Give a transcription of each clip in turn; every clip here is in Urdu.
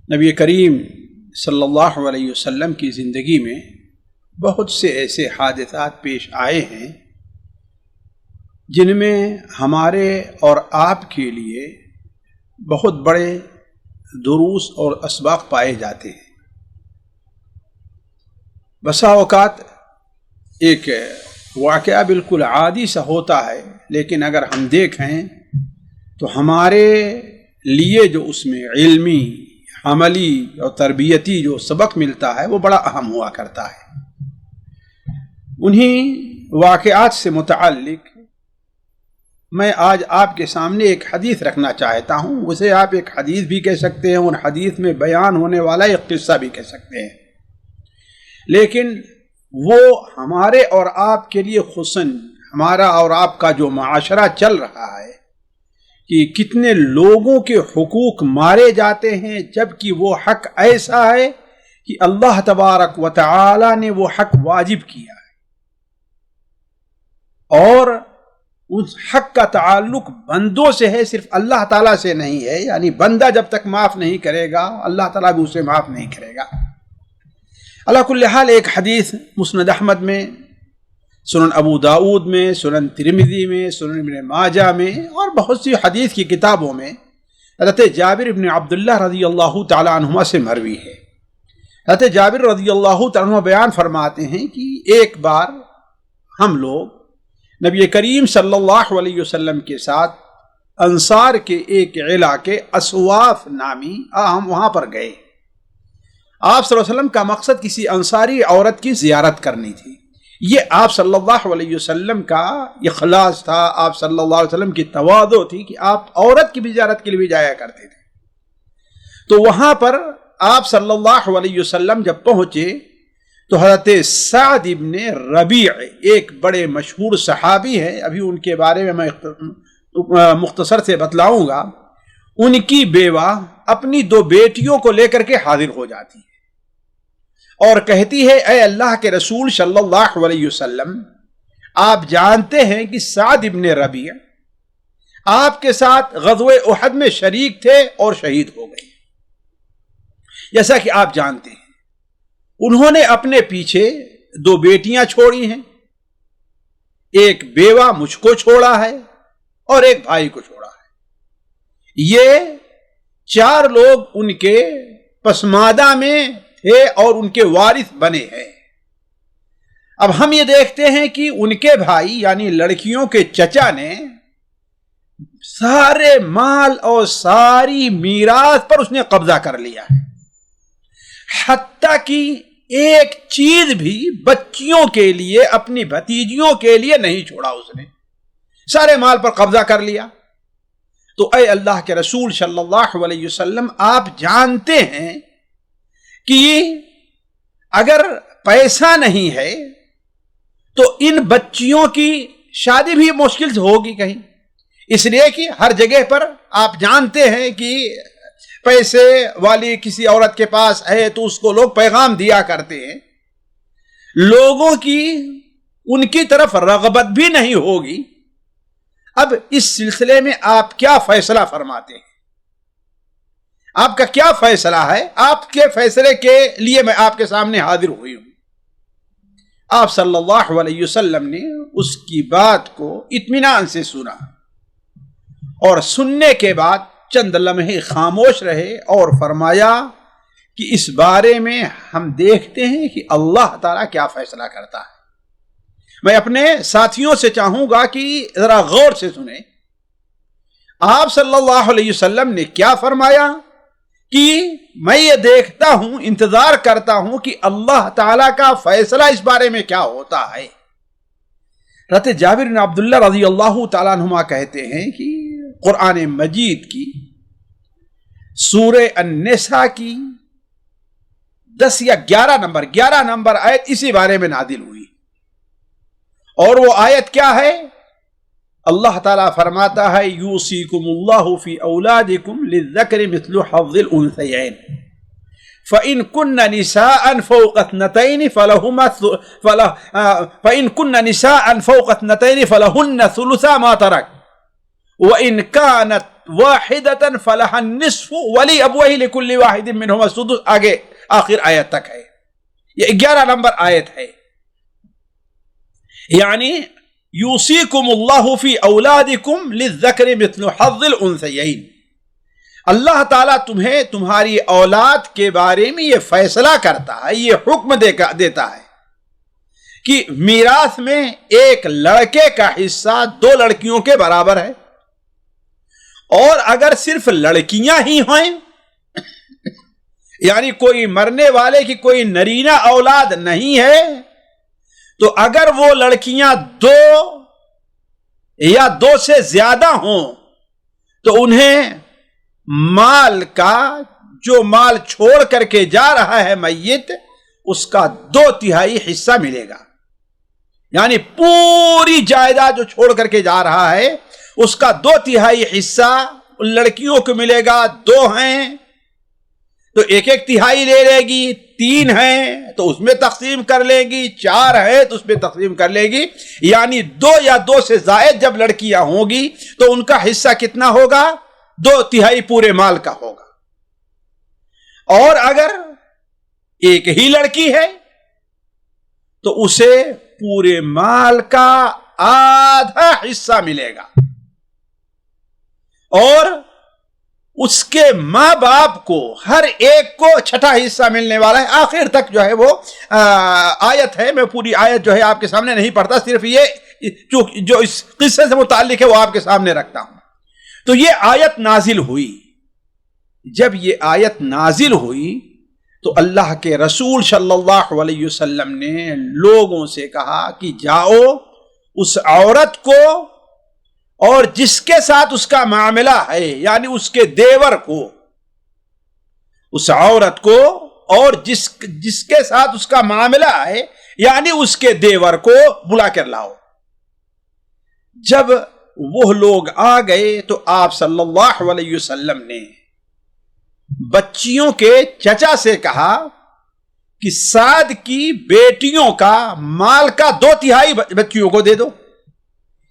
نبی کریم صلی اللہ علیہ وسلم کی زندگی میں بہت سے ایسے حادثات پیش آئے ہیں جن میں ہمارے اور آپ کے لیے بہت بڑے دروس اور اسباق پائے جاتے ہیں۔ بسا اوقات ایک واقعہ بالکل عادی سا ہوتا ہے، لیکن اگر ہم دیکھیں تو ہمارے لیے جو اس میں علمی، عملی اور تربیتی جو سبق ملتا ہے وہ بڑا اہم ہوا کرتا ہے۔ انہی واقعات سے متعلق میں آج آپ کے سامنے ایک حدیث رکھنا چاہتا ہوں۔ اسے آپ ایک حدیث بھی کہہ سکتے ہیں اور حدیث میں بیان ہونے والا ایک قصہ بھی کہہ سکتے ہیں، لیکن وہ ہمارے اور آپ کے لیے خصوصاً ہمارا اور آپ کا جو معاشرہ چل رہا ہے کہ کتنے لوگوں کے حقوق مارے جاتے ہیں، جبکہ وہ حق ایسا ہے کہ اللہ تبارک و تعالی نے وہ حق واجب کیا ہے، اور اس حق کا تعلق بندوں سے ہے، صرف اللہ تعالیٰ سے نہیں ہے۔ یعنی بندہ جب تک معاف نہیں کرے گا اللہ تعالیٰ بھی اسے معاف نہیں کرے گا۔ اللہ کل حال ایک حدیث مسند احمد میں، سنن ابو داؤد میں، سنن ترمذی میں، سنن ابن ماجہ میں اور بہت سی حدیث کی کتابوں میں حضرت جابر ابن عبداللہ رضی اللہ تعالی عنہما سے مروی ہے۔ حضرت جابر رضی اللہ تعالی عنہ بیان فرماتے ہیں کہ ایک بار ہم لوگ نبی کریم صلی اللہ علیہ وسلم کے ساتھ انصار کے ایک علاقے اسواف نامی ہم وہاں پر گئے۔ آپ صلی اللہ علیہ وسلم کا مقصد کسی انصاری عورت کی زیارت کرنی تھی۔ یہ آپ صلی اللہ علیہ وسلم کا اخلاص تھا، آپ صلی اللہ علیہ وسلم کی تواضع تھی کہ آپ عورت کی بھی زیارت کے لیے بھی جایا کرتے تھے۔ تو وہاں پر آپ صلی اللہ علیہ وسلم جب پہنچے تو حضرت سعد ابن ربیع ایک بڑے مشہور صحابی ہیں، ابھی ان کے بارے میں مختصر سے بتلاؤں گا۔ ان کی بیوہ اپنی دو بیٹیوں کو لے کر کے حاضر ہو جاتی ہے اور کہتی ہے، اے اللہ کے رسول صلی اللہ علیہ وسلم، آپ جانتے ہیں کہ سعد ابن ربیع آپ کے ساتھ غزوہ احد میں شریک تھے اور شہید ہو گئے۔ جیسا کہ آپ جانتے ہیں انہوں نے اپنے پیچھے دو بیٹیاں چھوڑی ہیں، ایک بیوہ مجھ کو چھوڑا ہے اور ایک بھائی کو چھوڑا ہے۔ یہ چار لوگ ان کے پسماندہ میں تھے اور ان کے وارث بنے ہیں۔ اب ہم یہ دیکھتے ہیں کہ ان کے بھائی یعنی لڑکیوں کے چچا نے سارے مال اور ساری میراث پر اس نے قبضہ کر لیا ہے، حتیٰ کہ ایک چیز بھی بچیوں کے لیے، اپنی بھتیجیوں کے لیے نہیں چھوڑا، اس نے سارے مال پر قبضہ کر لیا۔ تو اے اللہ کے رسول صلی اللہ علیہ وسلم، آپ جانتے ہیں کہ اگر پیسہ نہیں ہے تو ان بچیوں کی شادی بھی مشکل سے ہوگی کہیں، اس لیے کہ ہر جگہ پر آپ جانتے ہیں کہ پیسے والی کسی عورت کے پاس ہے تو اس کو لوگ پیغام دیا کرتے ہیں، لوگوں کی ان کی طرف رغبت بھی نہیں ہوگی۔ اب اس سلسلے میں آپ کیا فیصلہ فرماتے ہیں؟ آپ کا کیا فیصلہ ہے؟ آپ کے فیصلے کے لیے میں آپ کے سامنے حاضر ہوئی ہوں۔ آپ صلی اللہ علیہ وسلم نے اس کی بات کو اطمینان سے سنا اور سننے کے بعد چند لمحے خاموش رہے اور فرمایا کہ اس بارے میں ہم دیکھتے ہیں کہ اللہ تعالیٰ کیا فیصلہ کرتا ہے۔ میں اپنے ساتھیوں سے چاہوں گا کہ ذرا غور سے سنیں۔ آپ صلی اللہ علیہ وسلم نے کیا فرمایا کہ میں یہ دیکھتا ہوں، انتظار کرتا ہوں کہ اللہ تعالیٰ کا فیصلہ اس بارے میں کیا ہوتا ہے۔ حضرت جابر بن عبداللہ رضی اللہ تعالیٰ عنہما کہتے ہیں کہ قرآن مجید کی سورہ النساء کی 10 یا 11 نمبر آیت اسی بارے میں نازل ہوئی، اور وہ آیت کیا ہے؟ اللہ تعالیٰ فرماتا ہے، یوصیکم اللہ فی اولادکم للذکر مثل حظ الانثیین فإن كن نساء فوق اثنتين فلهن ثلثا ما ترك وإن كانت واحدۃ فلها النصف ولأبویہ لکل واحد منہما السدس، آگے آخر آیت تک ہے. یہ 11 نمبر آیت ہے. یعنی یوصیکم اللہ فی اولادکم للذکر مثل حظ الانثیین، اللہ تعالیٰ تمہیں تمہاری اولاد کے بارے میں یہ فیصلہ کرتا ہے، یہ حکم دیتا ہے کہ میراث میں ایک لڑکے کا حصہ 2 لڑکیوں کے برابر ہے، اور اگر صرف لڑکیاں ہی ہیں، یعنی کوئی مرنے والے کی کوئی نرینہ اولاد نہیں ہے، تو اگر وہ لڑکیاں 2 یا 2 سے زیادہ ہوں تو انہیں مال کا، جو مال چھوڑ کر کے جا رہا ہے میت، اس کا 2/3 حصہ ملے گا. یعنی پوری جائیداد جو چھوڑ کر کے جا رہا ہے اس کا 2/3 حصہ لڑکیوں کو ملے گا. 2 ہیں تو 1/3 لے لے گی، 3 ہیں تو اس میں تقسیم کر لے گی، 4 ہیں تو اس میں تقسیم کر لے گی. یعنی 2 یا 2 سے زائد جب لڑکیاں ہوں گی تو ان کا حصہ کتنا ہوگا؟ 2/3 پورے مال کا ہوگا. اور اگر ایک ہی لڑکی ہے تو اسے پورے مال کا آدھا حصہ ملے گا، اور اس کے ماں باپ کو ہر ایک کو 6واں حصہ ملنے والا ہے. آخر تک جو ہے وہ آیت ہے، میں پوری آیت جو ہے آپ کے سامنے نہیں پڑھتا، صرف یہ جو اس قصے سے متعلق ہے وہ آپ کے سامنے رکھتا ہوں. تو یہ آیت نازل ہوئی. جب یہ آیت نازل ہوئی تو اللہ کے رسول صلی اللہ علیہ وسلم نے لوگوں سے کہا کہ جاؤ اس عورت کو اور جس کے ساتھ اس کا معاملہ ہے، یعنی اس کے دیور کو، اس عورت کو اور جس کے ساتھ اس کا معاملہ ہے یعنی اس کے دیور کو بلا کر لاؤ. جب وہ لوگ آ گئے تو آپ صلی اللہ علیہ وسلم نے بچیوں کے چچا سے کہا کہ سعد کی بیٹیوں کا مال کا 2/3 بچیوں کو دے دو،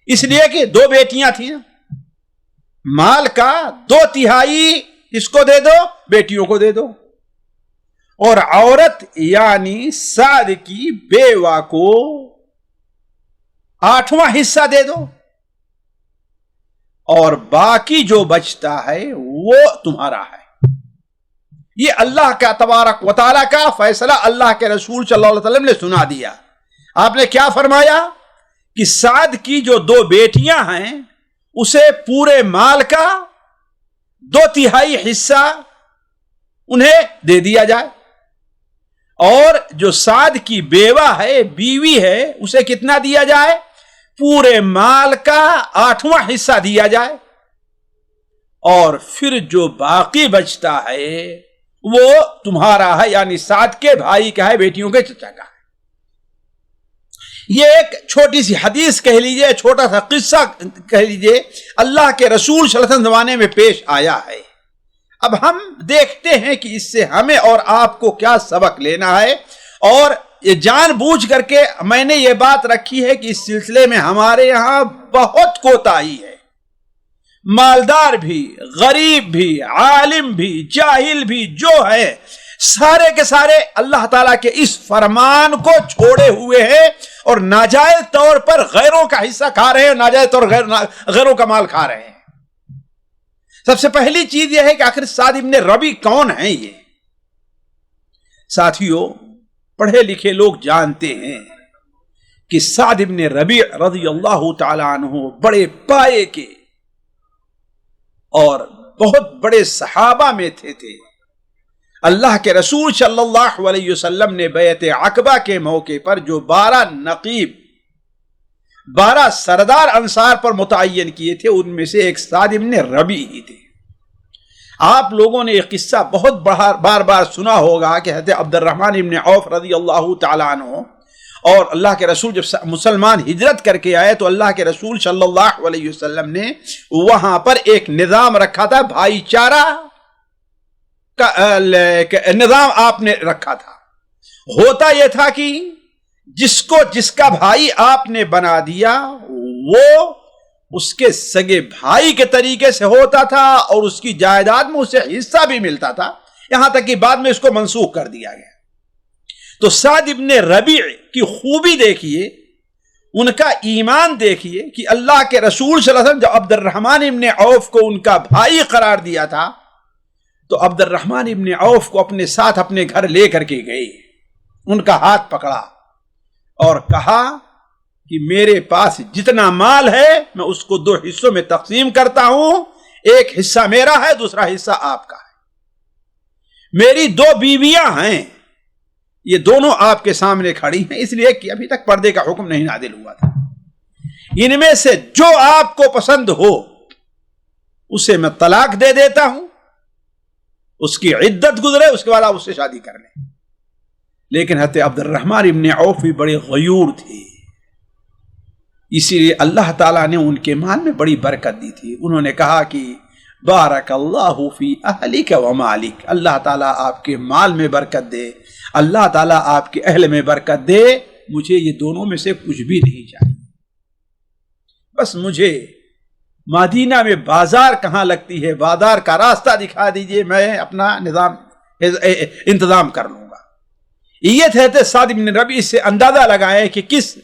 اس لیے کہ 2 بیٹیاں تھیں، مال کا 2/3 اس کو دے دو، بیٹیوں کو دے دو، اور عورت یعنی سعد کی بیوہ کو 8واں حصہ دے دو، اور باقی جو بچتا ہے وہ تمہارا ہے. یہ اللہ کا تبارک و تعالیٰ کا فیصلہ اللہ کے رسول صلی اللہ علیہ وسلم نے سنا دیا. آپ نے کیا فرمایا کہ سعد کی جو 2 بیٹیاں ہیں اسے پورے مال کا 2/3 حصہ انہیں دے دیا جائے، اور جو سعد کی بیوہ ہے، بیوی ہے، اسے کتنا دیا جائے؟ پورے مال کا 8واں حصہ دیا جائے، اور پھر جو باقی بچتا ہے وہ تمہارا ہے، یعنی سعد کے بھائی کا ہے، بیٹیوں کے چچا کا ہے. یہ ایک چھوٹی سی حدیث کہہ لیجئے، چھوٹا سا قصہ کہہ لیجئے، اللہ کے رسول صلی اللہ علیہ وسلم زمانے میں پیش آیا ہے. اب ہم دیکھتے ہیں کہ اس سے ہمیں اور آپ کو کیا سبق لینا ہے. اور یہ جان بوجھ کر کے میں نے یہ بات رکھی ہے کہ اس سلسلے میں ہمارے یہاں بہت کوتاہی ہے. مالدار بھی، غریب بھی، عالم بھی، جاہل بھی جو ہے، سارے کے سارے اللہ تعالیٰ کے اس فرمان کو چھوڑے ہوئے ہیں اور ناجائز طور پر غیروں کا حصہ کھا رہے ہیں، ناجائز طور غیروں کا مال کھا رہے ہیں. سب سے پہلی چیز یہ ہے کہ آخر سعد ابن ربی کون ہیں؟ یہ ساتھیوں پڑھے لکھے لوگ جانتے ہیں کہ سعد ابن ربی رضی اللہ تعالی عنہ بڑے پائے کے اور بہت بڑے صحابہ میں تھے. اللہ کے رسول صلی اللہ علیہ وسلم نے بیعت عقبہ کے موقع پر جو 12 نقیب، 12 سردار انصار پر متعین کیے تھے، ان میں سے ایک سعد ابن ربی ہی تھے. آپ لوگوں نے یہ قصہ بہت بار بار سنا ہوگا کہ حضرت عبد الرحمن ابن عوف رضی اللہ تعالیٰ عنہ اور اللہ کے رسول جب مسلمان ہجرت کر کے آئے تو اللہ کے رسول صلی اللہ علیہ وسلم نے وہاں پر ایک نظام رکھا تھا، بھائی چارہ کا نظام آپ نے رکھا تھا. ہوتا یہ تھا کہ جس کا بھائی آپ نے بنا دیا وہ اس کے سگے بھائی کے طریقے سے ہوتا تھا اور اس کی جائیداد میں اسے حصہ بھی ملتا تھا، یہاں تک کہ بعد میں اس کو منسوخ کر دیا گیا۔ تو سعد ابن ربیع کی خوبی دیکھیے، ان کا ایمان دیکھیے کہ اللہ کے رسول صلی اللہ علیہ وسلم جب عبد الرحمن ابن عوف کو ان کا بھائی قرار دیا تھا تو عبد الرحمن ابن عوف کو اپنے ساتھ اپنے گھر لے کر کے گئے، ان کا ہاتھ پکڑا اور کہا کہ میرے پاس جتنا مال ہے میں اس کو 2 حصوں میں تقسیم کرتا ہوں، ایک حصہ میرا ہے، دوسرا حصہ آپ کا ہے۔ میری 2 بیویاں ہیں، یہ دونوں آپ کے سامنے کھڑی ہیں، اس لیے کہ ابھی تک پردے کا حکم نہیں نازل ہوا تھا۔ ان میں سے جو آپ کو پسند ہو اسے میں طلاق دے دیتا ہوں، اس کی عدت گزرے، اس کے بعد آپ اس سے شادی کر لیں۔ لیکن حضرت عبد الرحمن ابن عوف بھی بڑے غیور تھے، اسی لیے اللہ تعالیٰ نے ان کے مال میں بڑی برکت دی تھی۔ انہوں نے کہا کہ بارک اللہ فی اہلک و مالک، اللہ تعالیٰ آپ کے مال میں برکت دے، اللہ تعالیٰ آپ کے اہل میں برکت دے، مجھے یہ دونوں میں سے کچھ بھی نہیں چاہیے، بس مجھے مدینہ میں بازار کہاں لگتی ہے، بازار کا راستہ دکھا دیجئے، میں اپنا انتظام کر لوں گا۔ یہ تھے سعد بن ربیع، سے اندازہ لگائے کہ کس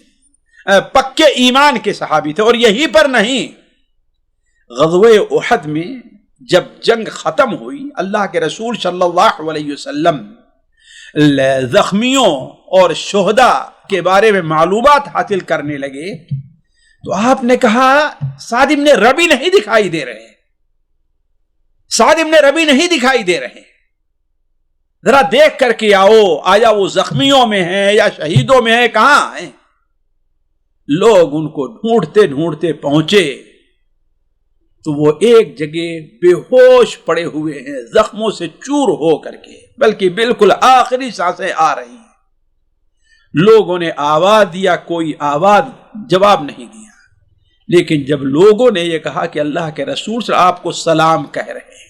پکے ایمان کے صحابی تھے۔ اور یہی پر نہیں، غزوہ احد میں جب جنگ ختم ہوئی، اللہ کے رسول صلی اللہ علیہ وسلم زخمیوں اور شہداء کے بارے میں معلومات حاصل کرنے لگے تو آپ نے کہا سعد بن ربیع نہیں دکھائی دے رہے، سعد بن ربیع نہیں دکھائی دے رہے، ذرا دیکھ کر کے آؤ، آیا وہ زخمیوں میں ہیں یا شہیدوں میں ہیں، کہاں ہیں؟ لوگ ان کو ڈھونڈتے ڈھونڈتے پہنچے تو وہ ایک جگہ بے ہوش پڑے ہوئے ہیں، زخموں سے چور ہو کر کے، بلکہ بالکل آخری سانسیں آ رہی ہیں۔ لوگوں نے آواز دیا، کوئی آواز جواب نہیں دیا، لیکن جب لوگوں نے یہ کہا کہ اللہ کے رسول صلی اللہ علیہ وسلم آپ کو سلام کہہ رہے ہیں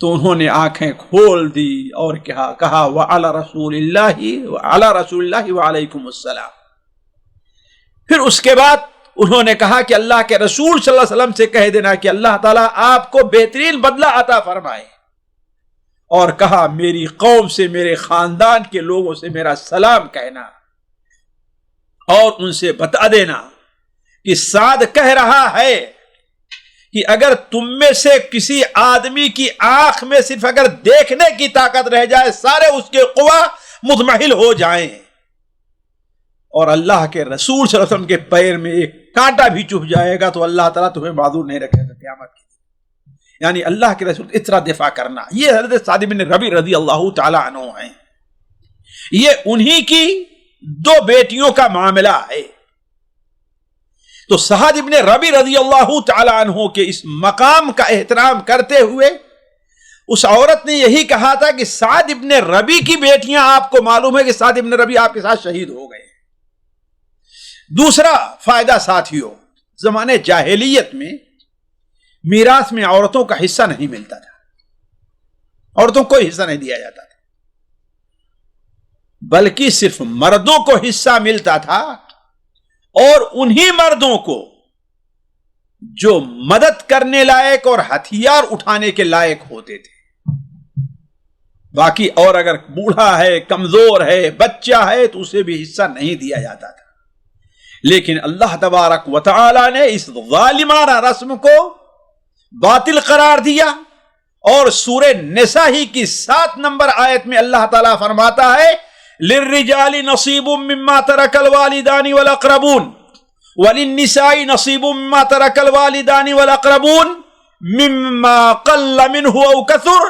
تو انہوں نے آنکھیں کھول دی اور کہا وعلی رسول اللہ وعلیکم السلام۔ پھر اس کے بعد انہوں نے کہا کہ اللہ کے رسول صلی اللہ علیہ وسلم سے کہہ دینا کہ اللہ تعالیٰ آپ کو بہترین بدلہ عطا فرمائے، اور کہا میری قوم سے، میرے خاندان کے لوگوں سے میرا سلام کہنا اور ان سے بتا دینا کہ سعد کہہ رہا ہے کہ اگر تم میں سے کسی آدمی کی آنکھ میں صرف اگر دیکھنے کی طاقت رہ جائے، سارے اس کے قوا مضمحل ہو جائیں، اور اللہ کے رسول صلی اللہ علیہ وسلم کے پیر میں ایک کانٹا بھی چبھ جائے گا تو اللہ تعالیٰ تمہیں معذور نہیں رکھے گا قیامت کی۔ یعنی اللہ کے رسول اس طرح دفاع کرنا، یہ حضرت سعد بن ربیع رضی اللہ تعالی عنہ ہیں۔ یہ انہی کی 2 بیٹیوں کا معاملہ ہے۔ تو سعد بن ربیع رضی اللہ تعالی عنہ کے اس مقام کا احترام کرتے ہوئے اس عورت نے یہی کہا تھا کہ سعد بن ربیع کی بیٹیاں، آپ کو معلوم ہے کہ سعد بن ربیع آپ کے ساتھ شہید ہو گئے۔ دوسرا فائدہ ساتھیوں، زمانے جاہلیت میں میراث میں عورتوں کا حصہ نہیں ملتا تھا، عورتوں کو حصہ نہیں دیا جاتا تھا، بلکہ صرف مردوں کو حصہ ملتا تھا، اور انہی مردوں کو جو مدد کرنے لائق اور ہتھیار اٹھانے کے لائق ہوتے تھے۔ باقی اور اگر بوڑھا ہے، کمزور ہے، بچہ ہے تو اسے بھی حصہ نہیں دیا جاتا تھا۔ لیکن اللہ تبارک و تعالی نے اس ظالمانہ رسم کو باطل قرار دیا، اور سورہ نساء ہی کی 7 نمبر آیت میں اللہ تعالیٰ فرماتا ہے للرجال نصیب مما ترک الوالدان والاقربون وللنساء نصیب مما ترک الوالدان والاقربون مما قل منه او کثر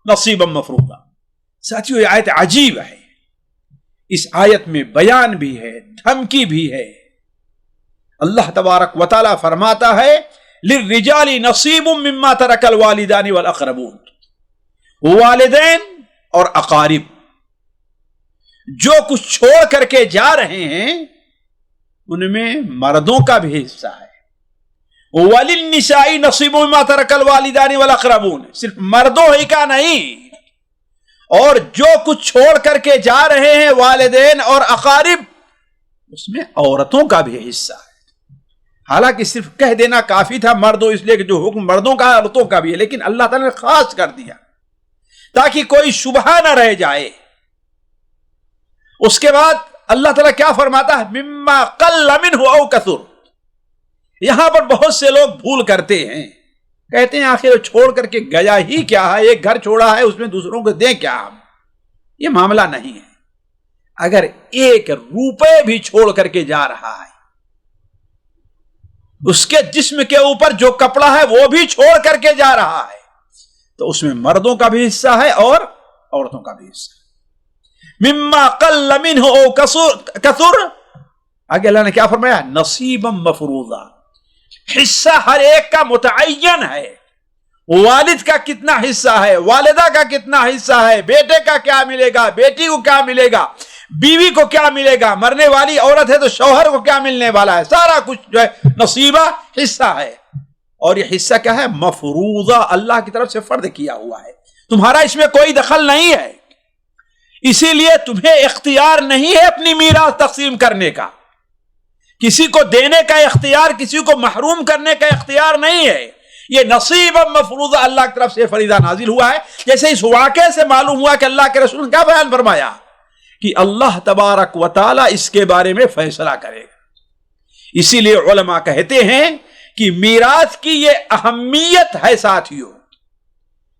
نصیبا مفروضا۔ ساتھیو، یہ آیت عجیب ہے، اس آیت میں بیان بھی ہے، دھمکی بھی ہے۔ اللہ تبارک و تعالی فرماتا ہے للرجال نصیب مما ترک الوالدان والاقربون، والدین اور اقارب جو کچھ چھوڑ کر کے جا رہے ہیں ان میں مردوں کا بھی حصہ ہے۔ وللنساء نصیب مما ترک الوالدان والاقربون، صرف مردوں ہی کا نہیں، اور جو کچھ چھوڑ کر کے جا رہے ہیں والدین اور اقارب، اس میں عورتوں کا بھی حصہ ہے۔ حالانکہ صرف کہہ دینا کافی تھا مردوں، اس لیے کہ جو حکم مردوں کا عورتوں کا بھی ہے، لیکن اللہ تعالیٰ نے خاص کر دیا تاکہ کوئی شبہ نہ رہ جائے۔ اس کے بعد اللہ تعالیٰ کیا فرماتا ہے؟ مما قل منہ او کثر۔ یہاں پر بہت سے لوگ بھول کرتے ہیں، کہتے ہیں آخر چھوڑ کر کے گیا ہی کیا ہے، ایک گھر چھوڑا ہے اس میں دوسروں کو دیں کیا ہم؟ یہ معاملہ نہیں ہے۔ اگر 1 روپے بھی چھوڑ کر کے جا رہا ہے، اس کے جسم کے اوپر جو کپڑا ہے وہ بھی چھوڑ کر کے جا رہا ہے، تو اس میں مردوں کا بھی حصہ ہے اور عورتوں کا بھی حصہ ہے۔ مما قل منہ او کثر، آگے اللہ نے کیا فرمایا؟ نصیبا مفروضا، حصہ ہر ایک کا متعین ہے۔ والد کا کتنا حصہ ہے، والدہ کا کتنا حصہ ہے، بیٹے کا کیا ملے گا، بیٹی کو کیا ملے گا، بیوی کو کیا ملے گا، مرنے والی عورت ہے تو شوہر کو کیا ملنے والا ہے، سارا کچھ جو ہے نصیبہ حصہ ہے۔ اور یہ حصہ کیا ہے؟ مفروضہ، اللہ کی طرف سے فرض کیا ہوا ہے، تمہارا اس میں کوئی دخل نہیں ہے، اسی لیے تمہیں اختیار نہیں ہے اپنی میراث تقسیم کرنے کا، کسی کو دینے کا اختیار، کسی کو محروم کرنے کا اختیار نہیں ہے۔ یہ نصیب مفروضہ اللہ کی طرف سے فریضہ نازل ہوا ہے۔ جیسے اس واقعے سے معلوم ہوا کہ اللہ کے رسول نے کیا بیان فرمایا کہ اللہ تبارک و تعالی اس کے بارے میں فیصلہ کرے گا۔ اسی لیے علماء کہتے ہیں کہ میراث کی یہ اہمیت ہے ساتھیوں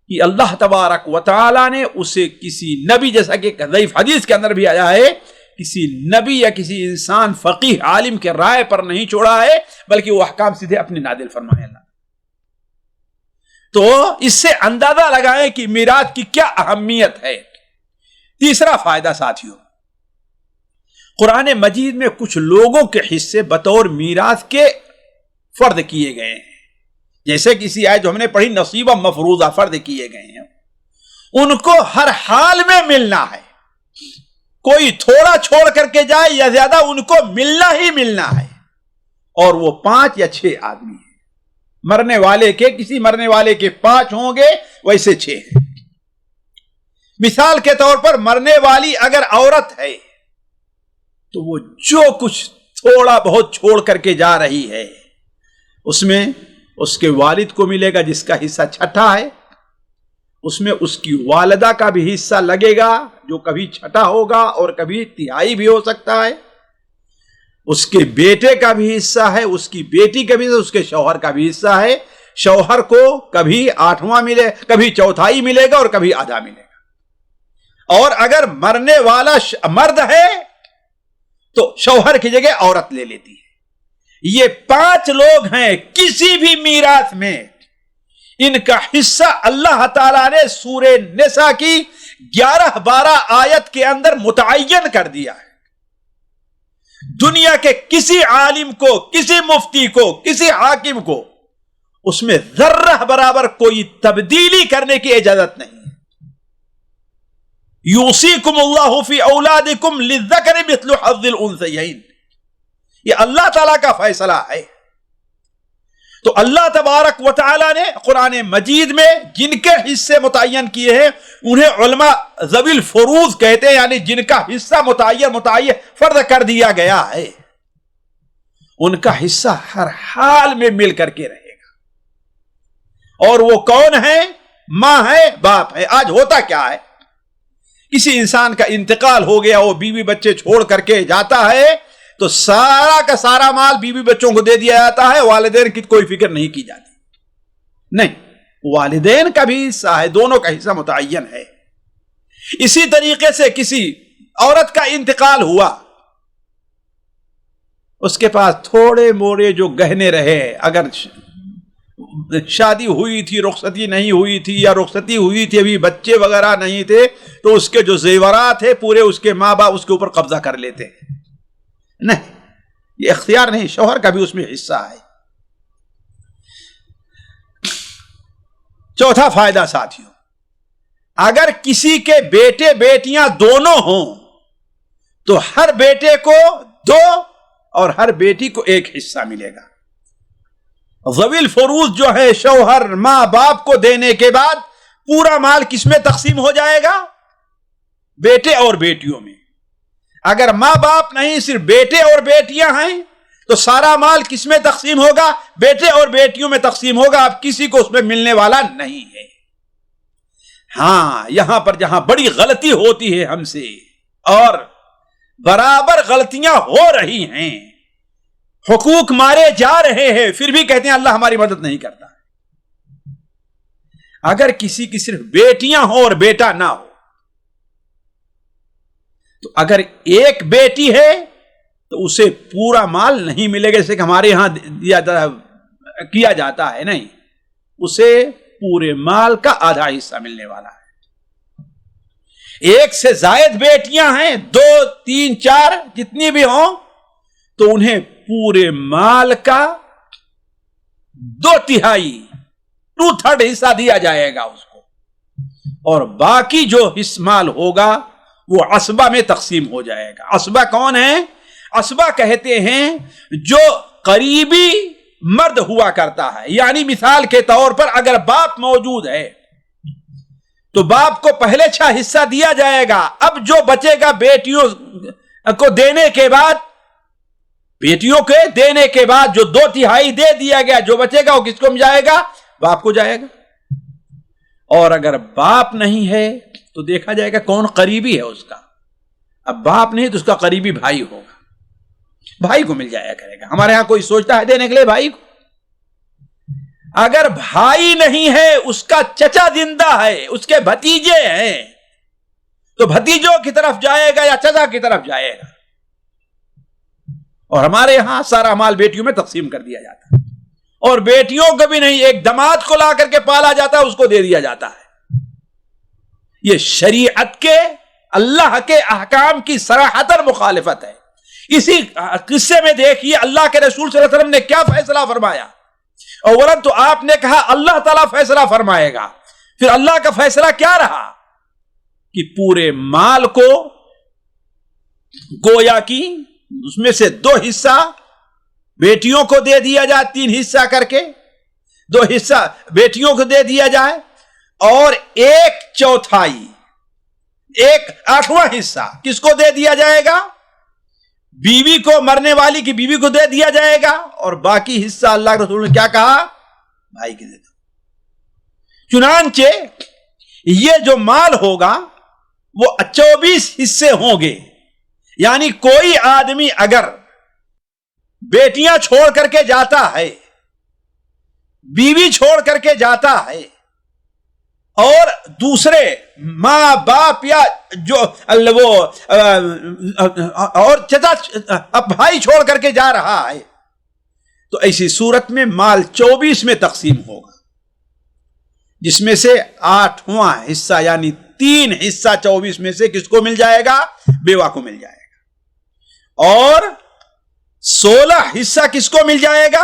کہ اللہ تبارک و تعالی نے اسے کسی نبی، جیسا کہ ضعیف حدیث کے اندر بھی آیا ہے، کسی نبی یا کسی انسان فقیہ عالم کے رائے پر نہیں چھوڑا ہے، بلکہ وہ احکام سیدھے اپنے نادل فرمائے اللہ۔ تو اس سے اندازہ لگائیں کہ میراث کی کیا اہمیت ہے۔ تیسرا فائدہ ساتھیوں، قرآن مجید میں کچھ لوگوں کے حصے بطور میراث کے فرض کیے گئے ہیں، جیسے کسی آیت جو ہم نے پڑھی نصیبہ مفروضہ فرض کیے گئے ہیں، ان کو ہر حال میں ملنا ہے، کوئی تھوڑا چھوڑ کر کے جائے یا زیادہ، ان کو ملنا ہی ملنا ہے، اور وہ 5 یا 6 آدمی ہیں، مرنے والے کے کسی مرنے والے کے 5 ہوں گے، ویسے 6 ہیں۔ مثال کے طور پر مرنے والی اگر عورت ہے تو وہ جو کچھ تھوڑا بہت چھوڑ کر کے جا رہی ہے اس میں اس کے والد کو ملے گا جس کا حصہ 6ٹھا ہے، اس میں اس کی والدہ کا بھی حصہ لگے گا جو کبھی 6ٹھا ہوگا اور کبھی 1/3 بھی ہو سکتا ہے، اس کے بیٹے کا بھی حصہ ہے، اس کی بیٹی کا بھی، اس کے شوہر کا بھی حصہ ہے، شوہر کو کبھی 8واں ملے، کبھی 1/4 ملے گا اور کبھی آدھا ملے گا۔ اور اگر مرنے والا مرد ہے تو شوہر کی جگہ عورت لے لیتی ہے۔ یہ 5 لوگ ہیں، کسی بھی میراث میں ان کا حصہ اللہ تعالیٰ نے سورہ نساء کی 11-12 آیت کے اندر متعین کر دیا ہے۔ دنیا کے کسی عالم کو، کسی مفتی کو، کسی حاکم کو اس میں ذرہ برابر کوئی تبدیلی کرنے کی اجازت نہیں ہے۔ یوصیکم اللہ فی اولادکم للذکر مثل حظ الانثیین، یہ اللہ تعالیٰ کا فیصلہ ہے۔ تو اللہ تبارک و تعالیٰ نے قرآن مجید میں جن کے حصے متعین کیے ہیں انہیں علماء ذوی الفروض کہتے ہیں، یعنی جن کا حصہ متعین فرض کر دیا گیا ہے، ان کا حصہ ہر حال میں مل کر کے رہے گا۔ اور وہ کون ہے؟ ماں ہے، باپ ہے۔ آج ہوتا کیا ہے، کسی انسان کا انتقال ہو گیا، وہ بیوی بچے چھوڑ کر کے جاتا ہے تو سارا کا سارا مال بیوی بچوں کو دے دیا جاتا ہے، والدین کی کوئی فکر نہیں کی جاتی۔ نہیں، والدین کا بھی حصہ ہے، دونوں کا حصہ متعین ہے۔ اسی طریقے سے کسی عورت کا انتقال ہوا، اس کے پاس تھوڑے موڑے جو گہنے رہے، اگر شادی ہوئی تھی، رخصتی نہیں ہوئی تھی، یا رخصتی ہوئی تھی ابھی بچے وغیرہ نہیں تھے، تو اس کے جو زیورات تھے پورے اس کے ماں باپ اس کے اوپر قبضہ کر لیتے ہیں۔ نہیں، یہ اختیار نہیں، شوہر کا بھی اس میں حصہ ہے۔ چوتھا فائدہ ساتھیوں، اگر کسی کے بیٹے بیٹیاں دونوں ہوں تو ہر بیٹے کو 2 اور ہر بیٹی کو 1 حصہ ملے گا۔ ذوی الفروض جو ہے شوہر ماں باپ کو دینے کے بعد پورا مال کس میں تقسیم ہو جائے گا؟ بیٹے اور بیٹیوں میں۔ اگر ماں باپ نہیں، صرف بیٹے اور بیٹیاں ہیں تو سارا مال کس میں تقسیم ہوگا؟ بیٹے اور بیٹیوں میں تقسیم ہوگا. اب کسی کو اس میں ملنے والا نہیں ہے. ہاں، یہاں پر جہاں بڑی غلطی ہوتی ہے ہم سے، اور برابر غلطیاں ہو رہی ہیں، حقوق مارے جا رہے ہیں، پھر بھی کہتے ہیں اللہ ہماری مدد نہیں کرتا. اگر کسی کی صرف بیٹیاں ہوں اور بیٹا نہ ہو، تو اگر ایک بیٹی ہے تو اسے پورا مال نہیں ملے گا جیسے کہ ہمارے یہاں کیا جاتا ہے. نہیں، اسے پورے مال کا آدھا حصہ ملنے والا ہے. ایک سے زائد بیٹیاں ہیں، 2 3 4 جتنی بھی ہوں، تو انہیں پورے مال کا 2/3 2/3 حصہ دیا جائے گا اس کو، اور باقی جو حصہ مال ہوگا وہ عصبہ میں تقسیم ہو جائے گا. عصبہ کون ہے؟ عصبہ کہتے ہیں جو قریبی مرد ہوا کرتا ہے. یعنی مثال کے طور پر اگر باپ موجود ہے تو باپ کو پہلے 6 حصہ دیا جائے گا. اب جو بچے گا بیٹیوں کو دینے کے بعد، بیٹیوں کے دینے کے بعد جو 2/3 دے دیا گیا، جو بچے گا وہ کس کو جائے گا؟ باپ کو جائے گا. اور اگر باپ نہیں ہے تو دیکھا جائے گا کون قریبی ہے اس کا. اب باپ نہیں تو اس کا قریبی بھائی ہوگا، بھائی کو مل جایا کرے گا. ہمارے ہاں کوئی سوچتا ہے دینے کے لیے بھائی کو؟ اگر بھائی نہیں ہے، اس کا چچا زندہ ہے، اس کے بھتیجے ہیں، تو بھتیجوں کی طرف جائے گا یا چچا کی طرف جائے گا؟ اور ہمارے ہاں سارا مال بیٹیوں میں تقسیم کر دیا جاتا ہے، اور بیٹیوں کو بھی نہیں، ایک دماد کو لا کر کے پالا جاتا ہے، اس کو دے دیا جاتا ہے. یہ شریعت کے، اللہ کے احکام کی صراحتاً مخالفت ہے. اسی قصے میں دیکھیے اللہ کے رسول صلی اللہ علیہ وسلم نے کیا فیصلہ فرمایا. اولا تو آپ نے کہا اللہ تعالیٰ فیصلہ فرمائے گا، پھر اللہ کا فیصلہ کیا رہا کہ پورے مال کو گویا کی اس میں سے 2 حصہ بیٹیوں کو دے دیا جائے، 3 حصہ کر کے 2 حصہ بیٹیوں کو دے دیا جائے، اور 1/4 1/8واں حصہ کس کو دے دیا جائے گا؟ بیوی کو، مرنے والی کی بیوی کو دے دیا جائے گا. اور باقی حصہ اللہ کے رسول نے کیا کہا؟ بھائی کے دیتا. چنانچہ یہ جو مال ہوگا وہ 24 حصے ہوں گے. یعنی کوئی آدمی اگر بیٹیاں چھوڑ کر کے جاتا ہے، بیوی چھوڑ کر کے جاتا ہے، اور دوسرے ماں باپ یا جو وہ اور چچا بھائی چھوڑ کر کے جا رہا ہے، تو ایسی صورت میں مال 24 میں تقسیم ہوگا، جس میں سے 8واں حصہ یعنی 3 حصہ 24 میں سے کس کو مل جائے گا؟ بیوہ کو مل جائے گا. اور 16 حصہ کس کو مل جائے گا؟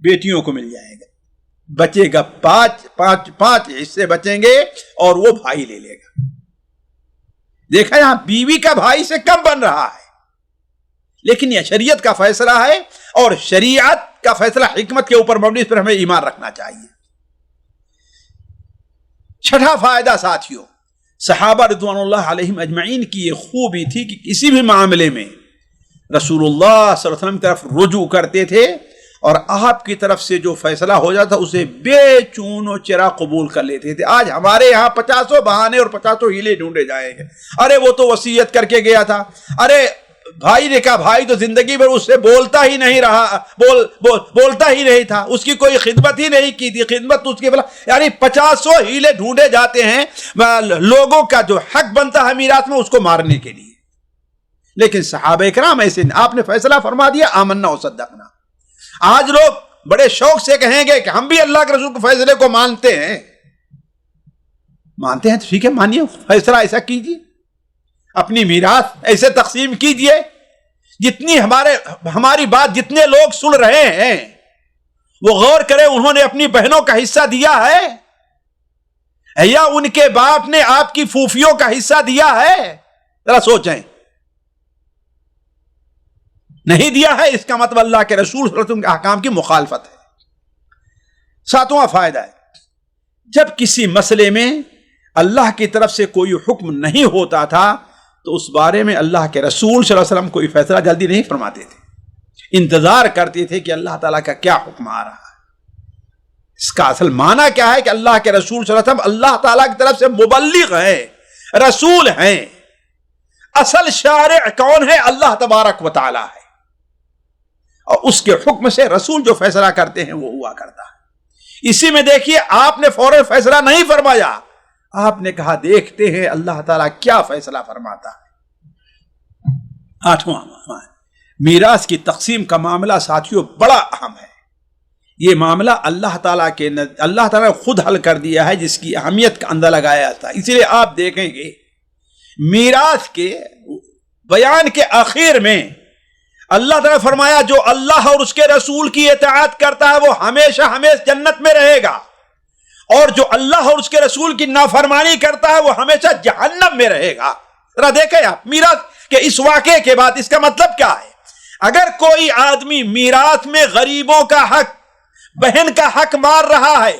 بیٹیوں کو مل جائے گا. بچے گا 5 حصے بچیں گے، اور وہ بھائی لے لے گا. دیکھا یہاں بیوی کا بھائی سے کم بن رہا ہے، لیکن یہ شریعت کا فیصلہ ہے، اور شریعت کا فیصلہ حکمت کے اوپر مبنی، اس پر ہمیں ایمان رکھنا چاہیے. 6واں فائدہ ساتھیوں، صحابہ رضوان اللہ علیہم اجمعین کی یہ خوبی تھی کہ کسی بھی معاملے میں رسول اللہ صلی اللہ علیہ وسلم کی طرف رجوع کرتے تھے، اور آپ کی طرف سے جو فیصلہ ہو جاتا اسے بے چون و چرا قبول کر لیتے تھے. آج ہمارے یہاں 50 بہانے اور 50 ہیلے ڈھونڈے جائیں گے. ارے وہ تو وصیت کر کے گیا تھا، ارے بھائی نے کہا بھائی تو زندگی بھر اس سے بولتا ہی نہیں رہا، بولتا ہی نہیں تھا، اس کی کوئی خدمت ہی نہیں کی تھی، خدمت اس کی بلا، یعنی 50 ہیلے ڈھونڈے جاتے ہیں لوگوں کا جو حق بنتا ہے میراث میں اس کو مارنے کے لیے. لیکن صحابہ کرام ایسے نہیں، آپ نے فیصلہ فرما دیا، آمنا و صدقنا. آج لوگ بڑے شوق سے کہیں گے کہ ہم بھی اللہ کے رسول کے فیصلے کو مانتے ہیں. مانتے ہیں تو ٹھیک ہے، مانیے، فیصلہ ایسا کیجیے، اپنی میراث ایسے تقسیم کیجیے جتنی ہماری بات جتنے لوگ سن رہے ہیں وہ غور کریں، انہوں نے اپنی بہنوں کا حصہ دیا ہے یا ان کے باپ نے آپ کی پھوپھیوں کا حصہ دیا ہے؟ ذرا سوچیں. نہیں دیا ہے، اس کا مطلب اللہ کے رسول صلی اللہ علیہ وسلم کے احکام کی مخالفت ہے. 7واں فائدہ ہے، جب کسی مسئلے میں اللہ کی طرف سے کوئی حکم نہیں ہوتا تھا تو اس بارے میں اللہ کے رسول صلی اللہ علیہ وسلم کوئی فیصلہ جلدی نہیں فرماتے تھے. انتظار کرتے تھے کہ اللہ تعالیٰ کا کیا حکم آ رہا ہے۔ اس کا اصل معنی کیا ہے کہ اللہ کے رسول صلی اللہ علیہ وسلم اللہ تعالیٰ کی طرف سے مبلغ ہیں، رسول ہیں۔ اصل شارع کون ہے؟ اللہ تبارک و تعالیٰ ہے، اور اس کے حکم سے رسول جو فیصلہ کرتے ہیں وہ ہوا کرتا ہے۔ اسی میں دیکھیے آپ نے فوراً فیصلہ نہیں فرمایا، آپ نے کہا دیکھتے ہیں اللہ تعالیٰ کیا فیصلہ فرماتا ہے۔ 8واں میراث کی تقسیم کا معاملہ ساتھیوں بڑا اہم ہے۔ یہ معاملہ اللہ تعالیٰ نے خود حل کر دیا ہے، جس کی اہمیت کا اندازہ لگایا تھا۔ اسی لیے آپ دیکھیں گے میراث کے بیان کے آخر میں اللہ تعالیٰ نے فرمایا جو اللہ اور اس کے رسول کی اطاعت کرتا ہے وہ ہمیشہ ہمیشہ جنت میں رہے گا، اور جو اللہ اور اس کے رسول کی نافرمانی کرتا ہے وہ ہمیشہ جہنم میں رہے گا۔ ذرا دیکھیں آپ میراث کے اس واقعے کے بعد اس کا مطلب کیا ہے؟ اگر کوئی آدمی میراث میں غریبوں کا حق، بہن کا حق مار رہا ہے،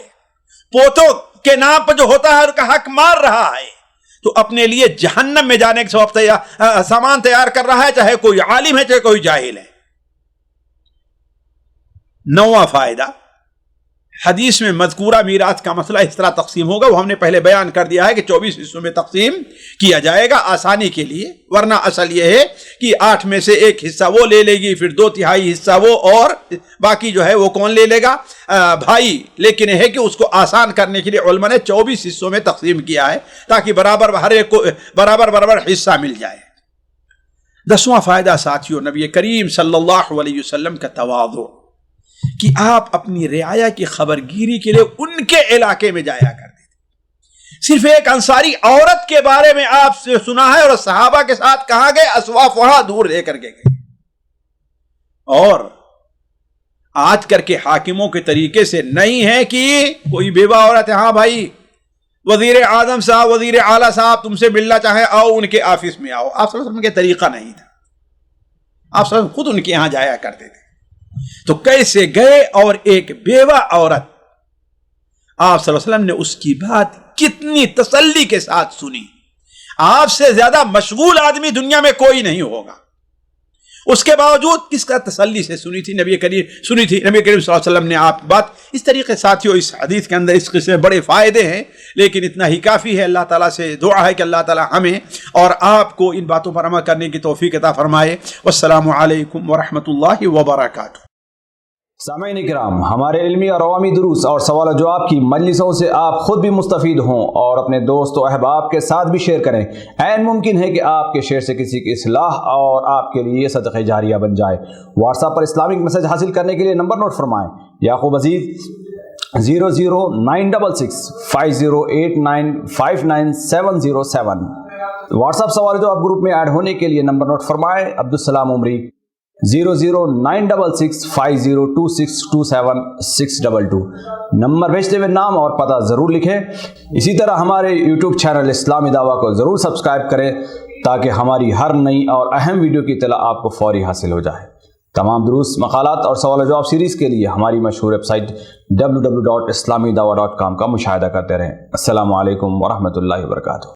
پوتوں کے نام پر جو ہوتا ہے ان کا حق مار رہا ہے، تو اپنے لیے جہنم میں جانے کے سبب سامان تیار کر رہا ہے، چاہے کوئی عالم ہے چاہے کوئی جاہل ہے۔ 9واں فائدہ، حدیث میں مذکورہ میراث کا مسئلہ اس طرح تقسیم ہوگا، وہ ہم نے پہلے بیان کر دیا ہے کہ 24 حصوں میں تقسیم کیا جائے گا آسانی کے لیے، ورنہ اصل یہ ہے کہ 8 میں سے 1 حصہ وہ لے لے گی، پھر 2/3 حصہ وہ، اور باقی جو ہے وہ کون لے لے گا؟ بھائی۔ لیکن یہ ہے کہ اس کو آسان کرنے کے لیے علماء نے 24 حصوں میں تقسیم کیا ہے تاکہ برابر ہر ایک کو برابر حصہ مل جائے۔ 10واں فائدہ ساتھیوں، نبی کریم صلی اللہ علیہ وسلم کا تواضع، کہ آپ اپنی رعایا کی خبرگیری کے لیے ان کے علاقے میں جایا کرتے تھے۔ صرف ایک انصاری عورت کے بارے میں آپ سے سنا ہے، اور صحابہ کے ساتھ کہاں گئے؟ اسواف، وہاں دور لے کر کے گئے۔ اور آج کر کے حاکموں کے طریقے سے نہیں ہے کہ کوئی بیوہ عورت ہے، ہاں بھائی وزیر اعظم صاحب، وزیر اعلیٰ صاحب تم سے ملنا چاہیں آؤ ان کے آفس میں آؤ۔ آپ صلی اللہ علیہ وسلم کے طریقہ نہیں تھا، آپ صلی اللہ علیہ وسلم خود ان کے یہاں جایا کرتے تھے۔ تو کیسے گئے؟ اور ایک بیوہ عورت، آپ صلی اللہ علیہ وسلم نے اس کی بات کتنی تسلی کے ساتھ سنی۔ آپ سے زیادہ مشغول آدمی دنیا میں کوئی نہیں ہوگا، اس کے باوجود کس کا تسلی سے سنی تھی؟ نبی کریم صلی اللہ علیہ وسلم نے آپ بات اس طریقے۔ ساتھیوں اس حدیث کے اندر اس قسم بڑے فائدے ہیں، لیکن اتنا ہی کافی ہے۔ اللہ تعالیٰ سے دعا ہے کہ اللہ تعالیٰ ہمیں اور آپ کو ان باتوں پر عمل کرنے کی توفیق عطا فرمائے۔ والسلام علیکم ورحمۃ اللہ وبرکاتہ۔ سامعین کرام، ہمارے علمی اور عوامی دروس اور سوال و جواب کی مجلسوں سے آپ خود بھی مستفید ہوں اور اپنے دوست و احباب کے ساتھ بھی شیئر کریں۔ عین ممکن ہے کہ آپ کے شیئر سے کسی کی اصلاح اور آپ کے لیے صدقہ جاریہ بن جائے۔ واٹس ایپ پر اسلامک میسج حاصل کرنے کے لیے نمبر نوٹ فرمائیں: یعقوب عزیز 00966 5089 59707۔ واٹس ایپ سوال جو آپ گروپ میں ایڈ ہونے کے لیے نمبر نوٹ فرمائیں: عبدالسلام عمری 00966 502627 622۔ نمبر بھیجتے ہوئے نام اور پتہ ضرور لکھیں۔ اسی طرح ہمارے یوٹیوب چینل اسلامی دعویٰ کو ضرور سبسکرائب کریں تاکہ ہماری ہر نئی اور اہم ویڈیو کی اطلاع آپ کو فوری حاصل ہو جائے۔ تمام دروس، مقالات اور سوال و جواب سیریز کے لیے ہماری مشہور ویب سائٹ www.islamidawah.com کا مشاہدہ کرتے رہیں۔ السلام علیکم ورحمۃ اللہ وبرکاتہ۔